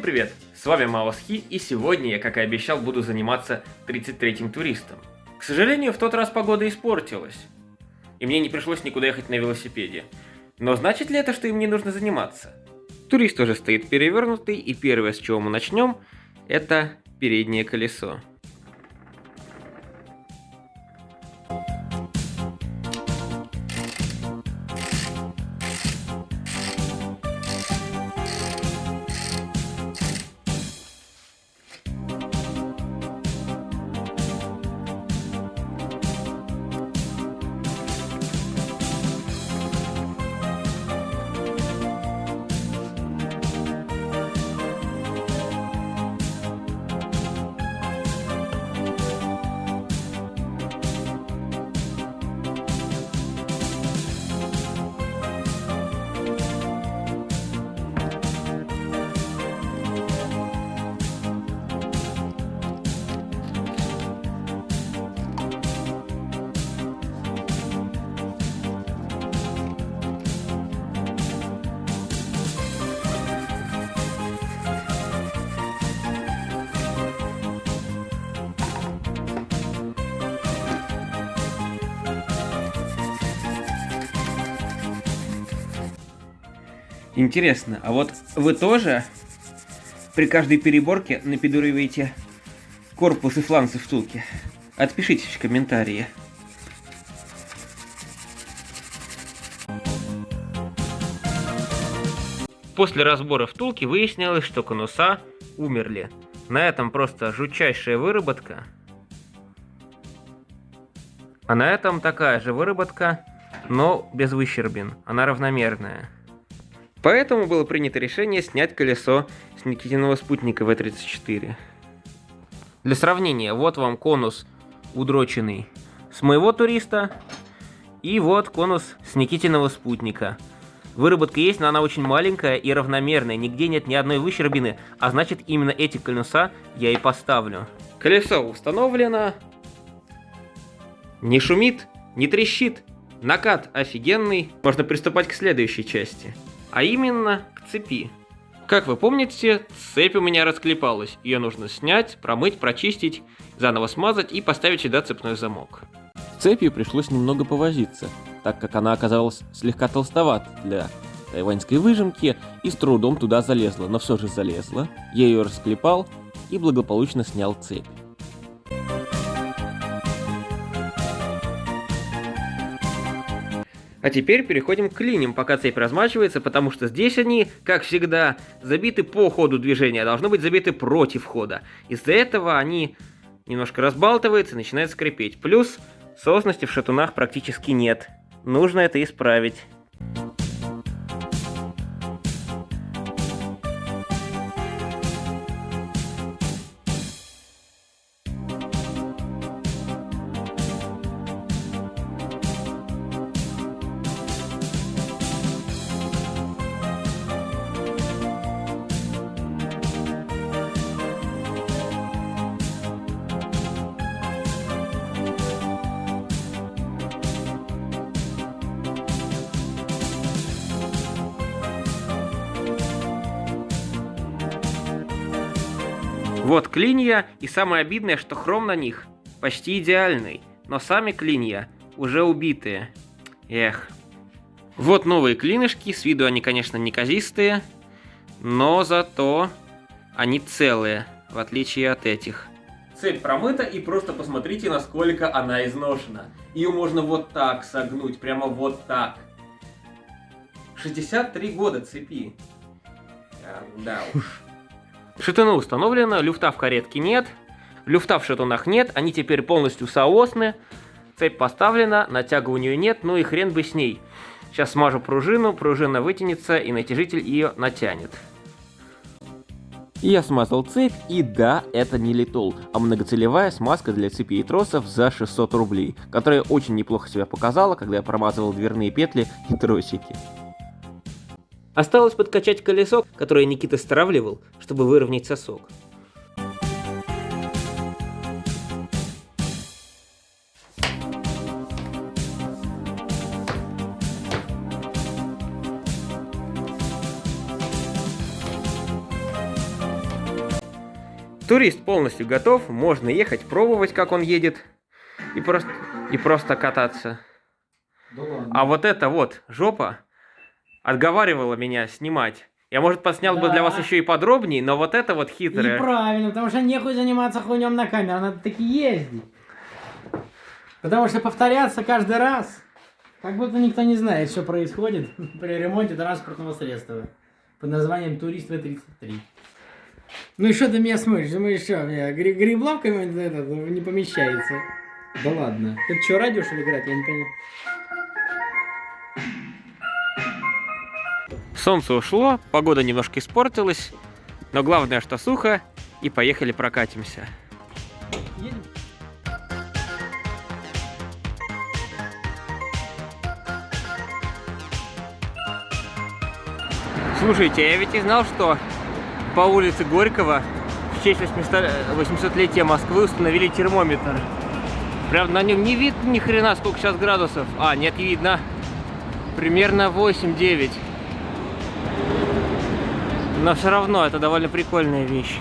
привет! С вами Малосхи, и сегодня я, как и обещал, буду заниматься 33-м туристом. К сожалению, в тот раз погода испортилась, и мне не пришлось никуда ехать на велосипеде. Но значит ли это, что им не нужно заниматься? Турист уже стоит перевернутый, и первое, с чего мы начнем, это переднее колесо. Интересно, а вот вы тоже при каждой переборке напидуриваете корпус и фланцы втулки? Отпишитесь в комментарии. После разбора втулки выяснилось, что конуса умерли. На этом просто жутчайшая выработка. А на этом такая же выработка, но без выщербин. Она равномерная. Поэтому было принято решение снять колесо с Никитиного спутника V34. Для сравнения, вот вам конус удроченный с моего туриста, и вот конус с Никитиного спутника. Выработка есть, но она очень маленькая и равномерная, нигде нет ни одной выщербины, а значит именно эти конуса я и поставлю. Колесо установлено. Не шумит, не трещит, накат офигенный. Можно приступать к следующей части. А именно к цепи. Как вы помните, цепь у меня расклепалась. Ее нужно снять, промыть, прочистить, заново смазать и поставить сюда цепной замок. С цепью пришлось немного повозиться, так как она оказалась слегка толстовата для тайваньской выжимки и с трудом туда залезла, но все же залезла. Я ее расклепал и благополучно снял цепь. А теперь переходим к клиньям, пока цепь размачивается, потому что здесь они, как всегда, забиты по ходу движения, а должны быть забиты против хода. Из-за этого они немножко разбалтываются и начинают скрипеть. Плюс сосности в шатунах практически нет. Нужно это исправить. Вот клинья, и самое обидное, что хром на них почти идеальный, но сами клинья уже убитые. Эх. Вот новые клинышки, с виду они, конечно, неказистые, но зато они целые, в отличие от этих. Цепь промыта, и просто посмотрите, насколько она изношена. Ее можно вот так согнуть, прямо вот так. 63 года цепи. Да уж. Шатуны установлено, люфта в каретке нет, люфта в шатунах нет, они теперь полностью соосны. Цепь поставлена, натягивания нет, ну и хрен бы с ней. Сейчас смажу пружину, пружина вытянется и натяжитель ее натянет. Я смазал цепь, и да, это не литол, а многоцелевая смазка для цепей и тросов за 600 рублей, которая очень неплохо себя показала, когда я промазывал дверные петли и тросики. Осталось подкачать колесо, которое Никита стравливал, чтобы выровнять сосок. Турист полностью готов, можно ехать, пробовать, как он едет, и просто кататься. Да ладно. А вот эта вот жопа отговаривала меня снимать. Я, может, подснял бы для вас еще и подробнее, но вот это вот хитрое. И правильно, потому что нехуй заниматься хуйнем на камеру, надо таки ездить. Потому что повторяться каждый раз, как будто никто не знает, что происходит при ремонте транспортного средства под названием Турист В-33. Ну и что ты меня смотришь? Думаешь, что, меня греблавками это не помещается? Да ладно. Это что, радио что ли играет? Я не понял. Солнце ушло, погода немножко испортилась, но главное, что сухо, и поехали прокатимся. Едем? Слушайте, я ведь и знал, что по улице Горького в честь 800-летия Москвы установили термометр. Правда, на нем не видно ни хрена, сколько сейчас градусов. А, нет, видно. Примерно 8-9. Но все равно это довольно прикольная вещь.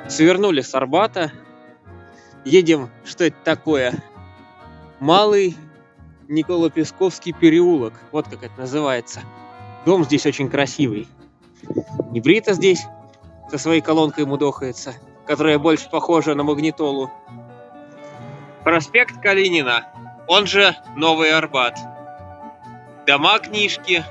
Свернули с Арбата. Едем, что это такое? Малый Николо-Песковский переулок. Вот как это называется. Дом здесь очень красивый. Небрита здесь со своей колонкой мудохается, которая больше похожа на магнитолу. Проспект Калинина, он же Новый Арбат. Дома, книжки.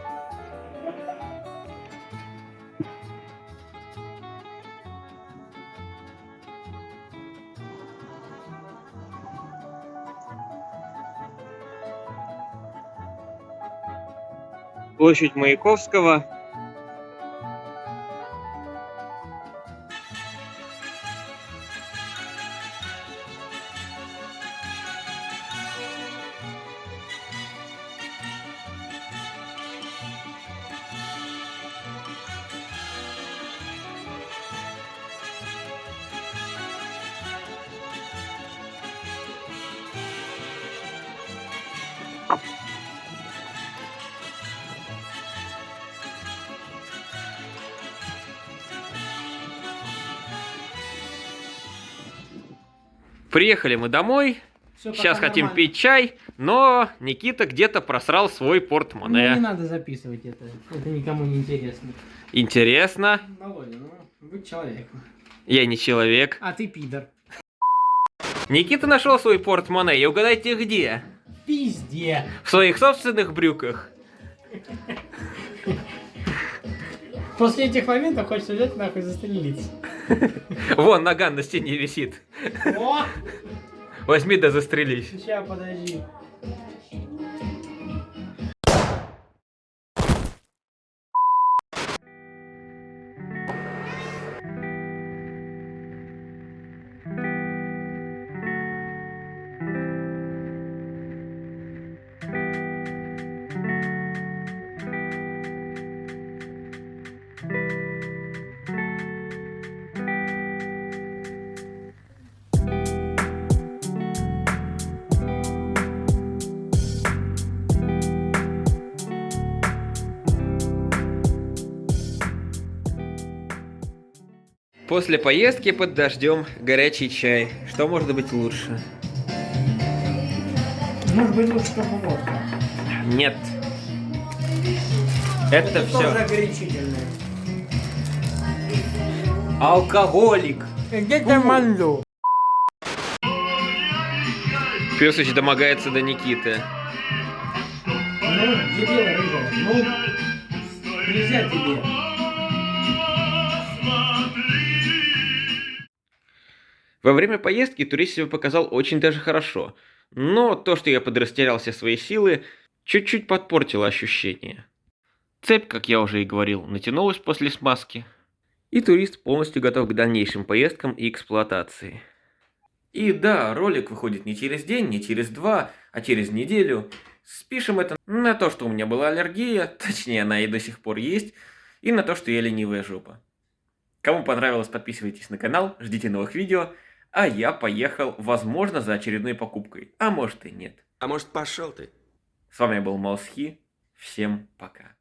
Площадь Маяковского. Приехали мы домой. Всё Сейчас пока хотим нормально. пить чай, но Никита где-то просрал свой Ну, портмоне. не надо записывать это. Это никому не интересно. Интересно. Володя, ну, будь человеком. Я не человек. А ты пидор. Никита нашел свой портмоне, и угадайте где? Пизде. В своих собственных брюках. После этих моментов хочется взять нахуй застрелиться. Вон наган на стене висит. О! Возьми да застрелись. Сейчас, подожди. После поездки под дождем горячий чай. Что может быть лучше? Может быть, лучше только водка. Нет. Это тоже все огорчительное. алкоголик. Где-то манду. Песыч домогается до Никиты. Ну, дебила рыжая. Ну, нельзя тебе. Во время поездки турист себя показал очень даже хорошо. Но то, что я подрастерял все свои силы, чуть-чуть подпортило ощущение. Цепь, как я уже и говорил, натянулась после смазки, и турист полностью готов к дальнейшим поездкам и эксплуатации. И да, ролик выходит не через день, не через два, а через неделю. Спишем это на то, что у меня была аллергия, точнее она и до сих пор есть, и на то, что я ленивая жопа. Кому понравилось, подписывайтесь на канал, ждите новых видео, а я поехал, возможно, за очередной покупкой, а может и нет. А может, пошел ты? С вами был Маусхи, всем пока.